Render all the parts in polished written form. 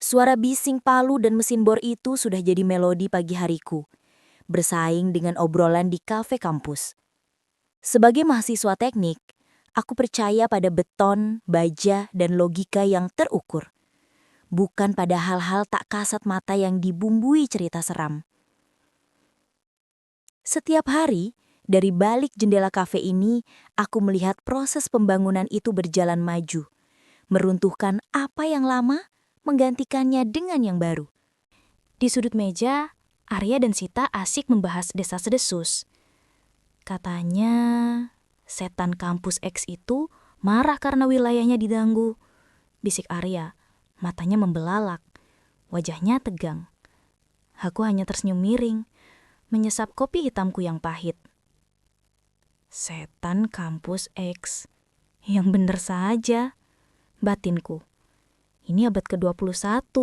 Suara bising palu dan mesin bor itu sudah jadi melodi pagi hariku, bersaing dengan obrolan di kafe kampus. Sebagai mahasiswa teknik, aku percaya pada beton, baja, dan logika yang terukur. Bukan pada hal-hal tak kasat mata yang dibumbui cerita seram. Setiap hari, dari balik jendela kafe ini, aku melihat proses pembangunan itu berjalan maju, meruntuhkan apa yang lama, menggantikannya dengan yang baru. Di sudut meja, Arya dan Sita asik membahas desas-desus. Katanya, setan kampus X itu marah karena wilayahnya diganggu. Bisik Arya, matanya membelalak, wajahnya tegang. Aku hanya tersenyum miring, menyesap kopi hitamku yang pahit. Setan kampus X, yang bener saja, batinku. Ini abad ke-21,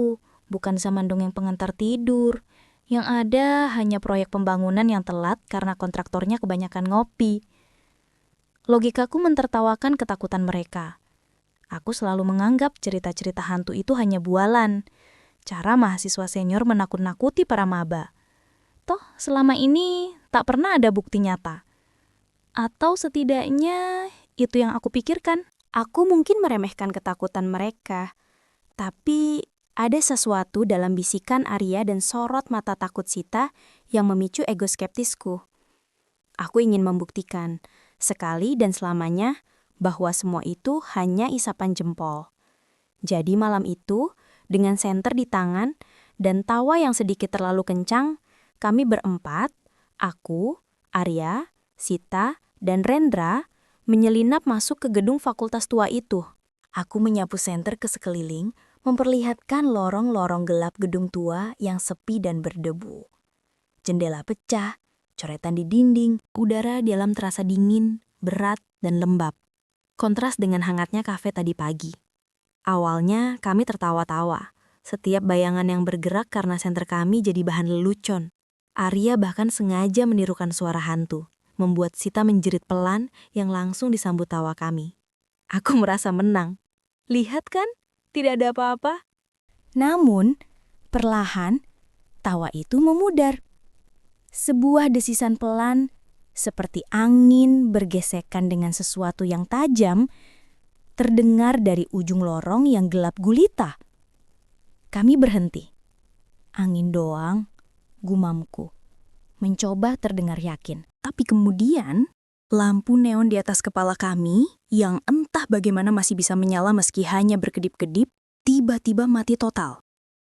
bukan zaman dongeng pengantar tidur. Yang ada hanya proyek pembangunan yang telat karena kontraktornya kebanyakan ngopi. Logikaku mentertawakan ketakutan mereka. Aku selalu menganggap cerita-cerita hantu itu hanya bualan. Cara mahasiswa senior menakut-nakuti para maba. Toh selama ini tak pernah ada bukti nyata. Atau setidaknya itu yang aku pikirkan. Aku mungkin meremehkan ketakutan mereka. Tapi ada sesuatu dalam bisikan Arya dan sorot mata takut Sita yang memicu ego skeptisku. Aku ingin membuktikan, sekali dan selamanya, bahwa semua itu hanya isapan jempol. Jadi malam itu, dengan senter di tangan dan tawa yang sedikit terlalu kencang, kami berempat, aku, Arya, Sita, dan Rendra, menyelinap masuk ke gedung fakultas tua itu. Aku menyapu senter ke sekeliling, memperlihatkan lorong-lorong gelap gedung tua yang sepi dan berdebu. Jendela pecah, coretan di dinding, udara di dalam terasa dingin, berat, dan lembab. Kontras dengan hangatnya kafe tadi pagi. Awalnya kami tertawa-tawa. Setiap bayangan yang bergerak karena senter kami jadi bahan lelucon. Arya bahkan sengaja menirukan suara hantu, membuat Sita menjerit pelan yang langsung disambut tawa kami. Aku merasa menang. Lihat kan? Tidak ada apa-apa. Namun, perlahan, tawa itu memudar. Sebuah desisan pelan, seperti angin bergesekan dengan sesuatu yang tajam, terdengar dari ujung lorong yang gelap gulita. Kami berhenti. Angin doang, gumamku. Mencoba terdengar yakin. Tapi kemudian, lampu neon di atas kepala kami, yang entah bagaimana masih bisa menyala meski hanya berkedip-kedip, tiba-tiba mati total.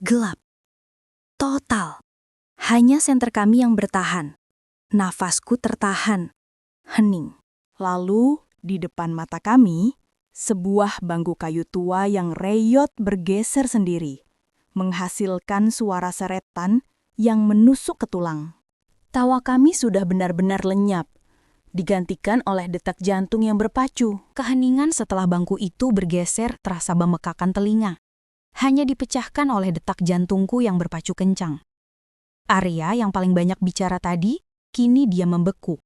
Gelap. Total. Hanya senter kami yang bertahan. Nafasku tertahan. Hening. Lalu, di depan mata kami, sebuah bangku kayu tua yang reyot bergeser sendiri, menghasilkan suara seretan yang menusuk ke tulang. Tawa kami sudah benar-benar lenyap, digantikan oleh detak jantung yang berpacu. Keheningan setelah bangku itu bergeser terasa memekakan telinga. Hanya dipecahkan oleh detak jantungku yang berpacu kencang. Arya yang paling banyak bicara tadi, kini dia membeku.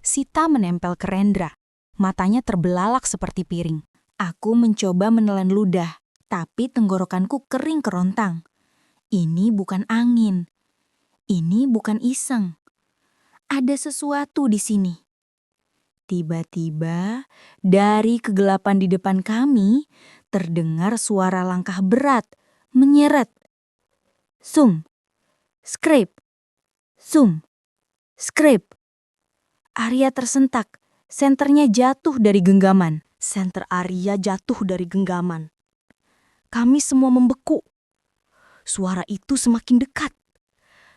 Sita menempel ke Rendra, matanya terbelalak seperti piring. Aku mencoba menelan ludah, tapi tenggorokanku kering kerontang. Ini bukan angin. Ini bukan iseng. Ada sesuatu di sini. Tiba-tiba, dari kegelapan di depan kami, terdengar suara langkah berat, menyeret. Sum, scrape, sum, scrape. Arya tersentak, senternya jatuh dari genggaman. Senter Arya jatuh dari genggaman. Kami semua membeku. Suara itu semakin dekat.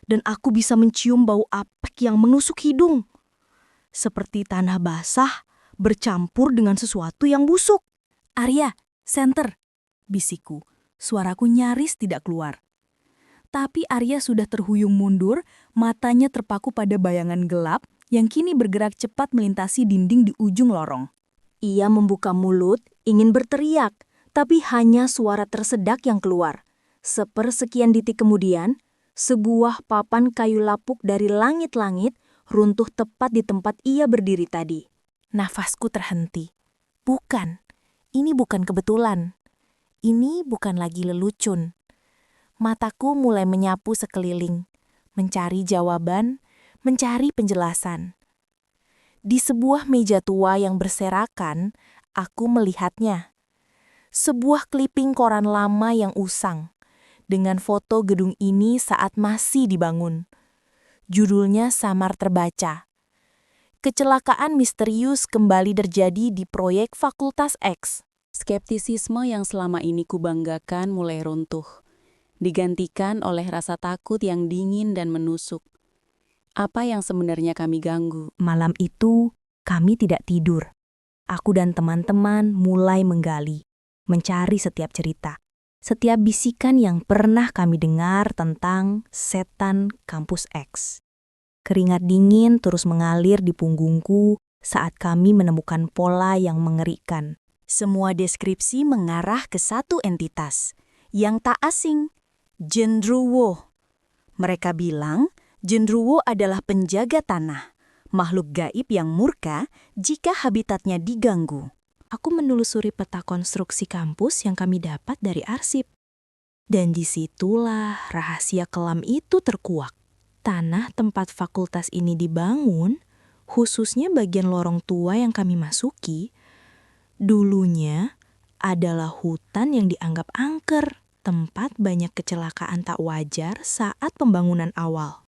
Dan aku bisa mencium bau apek yang menusuk hidung. Seperti tanah basah bercampur dengan sesuatu yang busuk. Arya, senter, bisikku. Suaraku nyaris tidak keluar. Tapi Arya sudah terhuyung mundur, matanya terpaku pada bayangan gelap yang kini bergerak cepat melintasi dinding di ujung lorong. Ia membuka mulut, ingin berteriak, tapi hanya suara tersedak yang keluar. Sepersekian detik kemudian, sebuah papan kayu lapuk dari langit-langit runtuh tepat di tempat ia berdiri tadi. Nafasku terhenti. Bukan, ini bukan kebetulan. Ini bukan lagi lelucon. Mataku mulai menyapu sekeliling, mencari jawaban, mencari penjelasan. Di sebuah meja tua yang berserakan, aku melihatnya. Sebuah kliping koran lama yang usang, dengan foto gedung ini saat masih dibangun. Judulnya samar terbaca. Kecelakaan misterius kembali terjadi di proyek Fakultas X. Skeptisisme yang selama ini kubanggakan mulai runtuh, digantikan oleh rasa takut yang dingin dan menusuk. Apa yang sebenarnya kami ganggu? Malam itu, kami tidak tidur. Aku dan teman-teman mulai menggali, mencari setiap cerita, setiap bisikan yang pernah kami dengar tentang setan kampus X. Keringat dingin terus mengalir di punggungku saat kami menemukan pola yang mengerikan. Semua deskripsi mengarah ke satu entitas yang tak asing, Genderuwo. Mereka bilang Genderuwo adalah penjaga tanah, makhluk gaib yang murka jika habitatnya diganggu. Aku menelusuri peta konstruksi kampus yang kami dapat dari arsip. Dan disitulah rahasia kelam itu terkuak. Tanah tempat fakultas ini dibangun, khususnya bagian lorong tua yang kami masuki, dulunya adalah hutan yang dianggap angker, tempat banyak kecelakaan tak wajar saat pembangunan awal.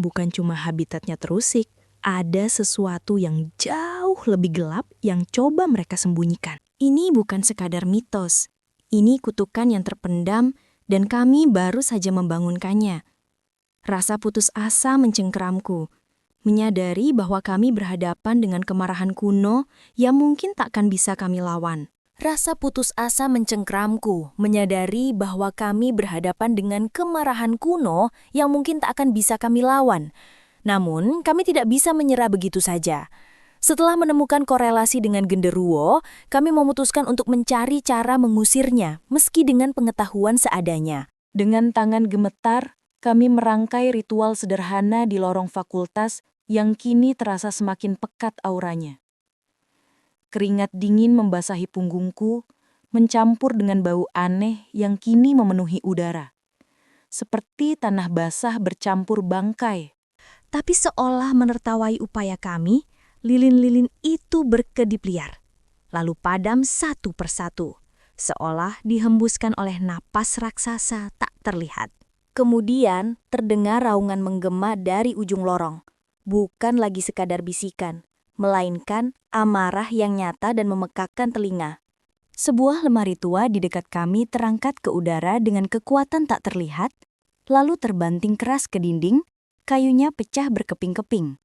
Bukan cuma habitatnya terusik, ada sesuatu yang jauh lebih gelap yang coba mereka sembunyikan. Ini bukan sekadar mitos, ini kutukan yang terpendam dan kami baru saja membangunkannya. Rasa putus asa mencengkeramku, menyadari bahwa kami berhadapan dengan kemarahan kuno yang mungkin takkan bisa kami lawan. Rasa putus asa mencengkeramku, menyadari bahwa kami berhadapan dengan kemarahan kuno yang mungkin tak akan bisa kami lawan. Namun, kami tidak bisa menyerah begitu saja. Setelah menemukan korelasi dengan Genderuwo, kami memutuskan untuk mencari cara mengusirnya, meski dengan pengetahuan seadanya. Dengan tangan gemetar, kami merangkai ritual sederhana di lorong fakultas yang kini terasa semakin pekat auranya. Keringat dingin membasahi punggungku, mencampur dengan bau aneh yang kini memenuhi udara. Seperti tanah basah bercampur bangkai. Tapi seolah menertawai upaya kami, lilin-lilin itu berkedip liar, lalu padam satu persatu, seolah dihembuskan oleh napas raksasa tak terlihat. Kemudian terdengar raungan menggema dari ujung lorong. Bukan lagi sekadar bisikan, melainkan amarah yang nyata dan memekakkan telinga. Sebuah lemari tua di dekat kami terangkat ke udara dengan kekuatan tak terlihat, lalu terbanting keras ke dinding, kayunya pecah berkeping-keping.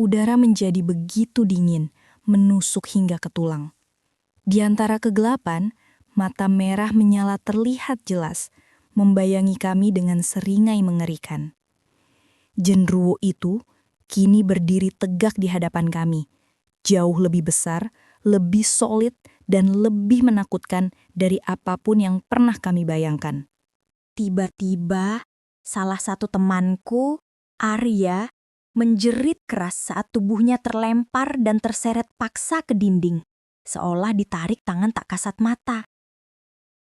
Udara menjadi begitu dingin, menusuk hingga ke tulang. Di antara kegelapan, mata merah menyala terlihat jelas, membayangi kami dengan seringai mengerikan. Genderuwo itu kini berdiri tegak di hadapan kami, jauh lebih besar, lebih solid, dan lebih menakutkan dari apapun yang pernah kami bayangkan. Tiba-tiba, salah satu temanku, Arya, menjerit keras saat tubuhnya terlempar dan terseret paksa ke dinding, seolah ditarik tangan tak kasat mata.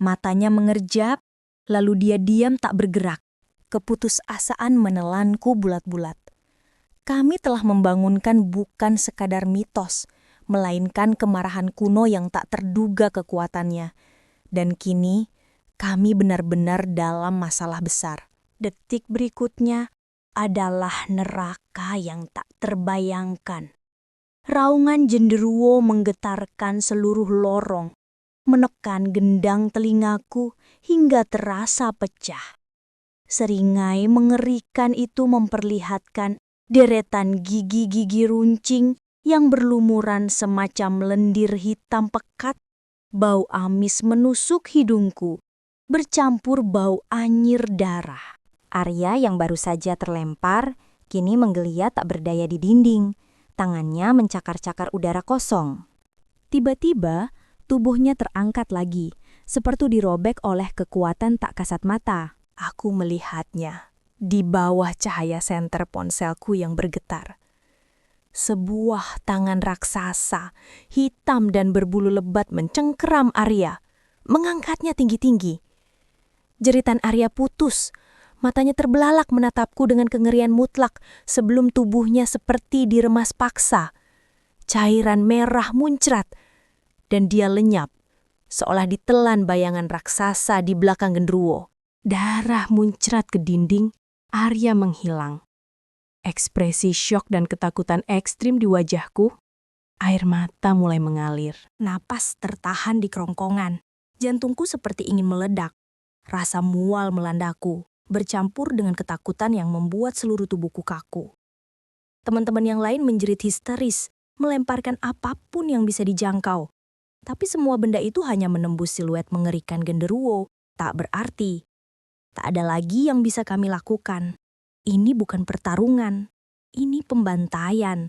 Matanya mengerjap, lalu dia diam tak bergerak. Keputusasaan menelanku bulat-bulat. Kami telah membangunkan bukan sekadar mitos, melainkan kemarahan kuno yang tak terduga kekuatannya. Dan kini, kami benar-benar dalam masalah besar. Detik berikutnya adalah neraka yang tak terbayangkan. Raungan Genderuwo menggetarkan seluruh lorong, menekan gendang telingaku hingga terasa pecah. Seringai mengerikan itu memperlihatkan deretan gigi-gigi runcing yang berlumuran semacam lendir hitam pekat. Bau amis menusuk hidungku, bercampur bau anyir darah. Arya yang baru saja terlempar, kini menggeliat tak berdaya di dinding. Tangannya mencakar-cakar udara kosong. Tiba-tiba, tubuhnya terangkat lagi, seperti dirobek oleh kekuatan tak kasat mata. Aku melihatnya di bawah cahaya senter ponselku yang bergetar. Sebuah tangan raksasa, hitam dan berbulu lebat mencengkeram Arya, mengangkatnya tinggi-tinggi. Jeritan Arya putus. Matanya terbelalak menatapku dengan kengerian mutlak sebelum tubuhnya seperti diremas paksa. Cairan merah muncrat dan dia lenyap, seolah ditelan bayangan raksasa di belakang genderuwo. Darah muncrat ke dinding, Arya menghilang. Ekspresi syok dan ketakutan ekstrim di wajahku, air mata mulai mengalir. Napas tertahan di kerongkongan. Jantungku seperti ingin meledak. Rasa mual melandaku, bercampur dengan ketakutan yang membuat seluruh tubuhku kaku. Teman-teman yang lain menjerit histeris, melemparkan apapun yang bisa dijangkau. Tapi semua benda itu hanya menembus siluet mengerikan genderuwo, tak berarti. Tak ada lagi yang bisa kami lakukan. Ini bukan pertarungan, ini pembantaian.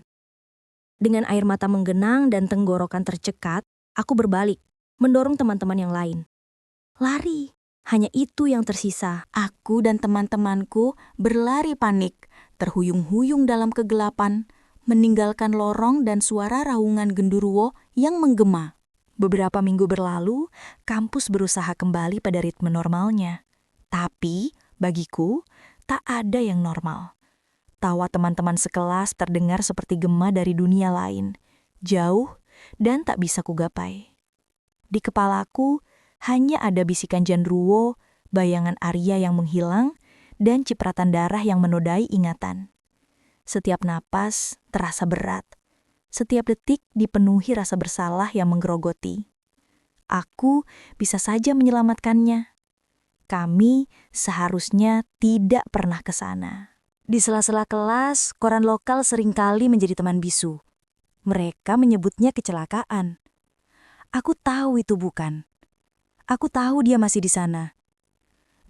Dengan air mata menggenang dan tenggorokan tercekat, aku berbalik, mendorong teman-teman yang lain. Lari, hanya itu yang tersisa. Aku dan teman-temanku berlari panik, terhuyung-huyung dalam kegelapan, meninggalkan lorong dan suara raungan genderuwo yang menggema. Beberapa minggu berlalu, kampus berusaha kembali pada ritme normalnya. Tapi, bagiku, tak ada yang normal. Tawa teman-teman sekelas terdengar seperti gema dari dunia lain, jauh dan tak bisa kugapai. Di kepalaku, hanya ada bisikan genderuwo, bayangan Arya yang menghilang, dan cipratan darah yang menodai ingatan. Setiap napas terasa berat. Setiap detik dipenuhi rasa bersalah yang menggerogoti. Aku bisa saja menyelamatkannya. Kami seharusnya tidak pernah ke sana. Di sela-sela kelas, koran lokal seringkali menjadi teman bisu. Mereka menyebutnya kecelakaan. Aku tahu itu bukan. Aku tahu dia masih di sana.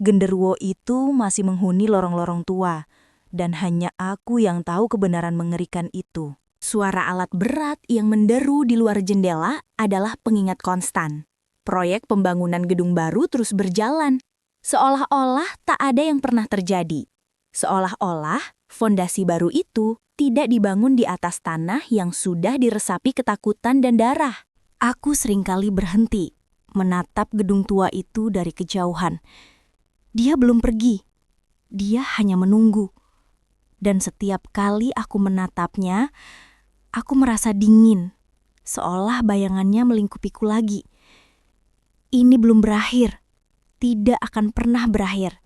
Genderuwo itu masih menghuni lorong-lorong tua, dan hanya aku yang tahu kebenaran mengerikan itu. Suara alat berat yang menderu di luar jendela adalah pengingat konstan. Proyek pembangunan gedung baru terus berjalan. Seolah-olah tak ada yang pernah terjadi. Seolah-olah fondasi baru itu tidak dibangun di atas tanah yang sudah diresapi ketakutan dan darah. Aku seringkali berhenti, menatap gedung tua itu dari kejauhan. Dia belum pergi. Dia hanya menunggu. Dan setiap kali aku menatapnya, aku merasa dingin, seolah bayangannya melingkupiku lagi. Ini belum berakhir. Tidak akan pernah berakhir.